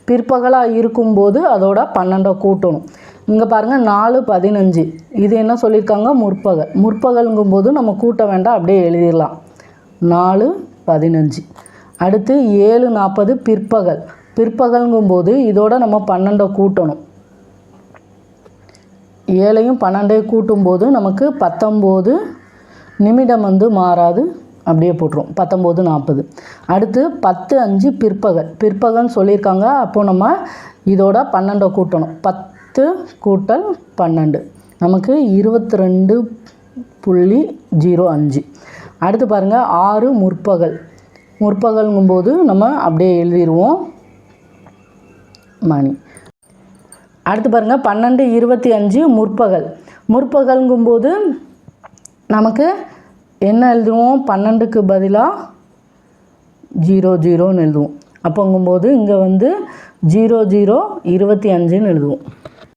பிற்பகலாக இருக்கும்போது அதோட 12 கூட்டணும். இங்கே பாருங்கள் 4:15 இது என்ன சொல்லியிருக்காங்க, முற்பகல். முற்பகலுங்கும்போது நம்ம கூட்ட வேண்டாம், அப்படியே எழுதிடலாம் 4:15. அடுத்து 7:40 பிற்பகல். பிற்பகலுங்கும்போது இதோட நம்ம 12 கூட்டணும். 7ஐயும் 12ஐயும் கூட்டும்போது நமக்கு 19 நிமிடம் மாறாது, அப்படியே போட்டுரும் 19:40. அடுத்து 10:05 பிற்பகல். பிற்பகல்னு சொல்லியிருக்காங்க, அப்போது நம்ம இதோட 12 கூட்டணும். 10 கூட்டல் 12 நமக்கு 22.05. அடுத்து பாருங்கள் 6 முற்பகல். முற்பகலுங்கும்போது நம்ம அப்படியே எழுதிடுவோம் மணி. அடுத்து பாருங்கள் 12:25 முற்பகல். முற்பகலுங்கும்போது நமக்கு என்ன எழுதுவோம், 12க்கு பதிலாக 00ன்னு எழுதுவோம். அப்போங்கும்போது இங்கே 00:25ன்னு எழுதுவோம்.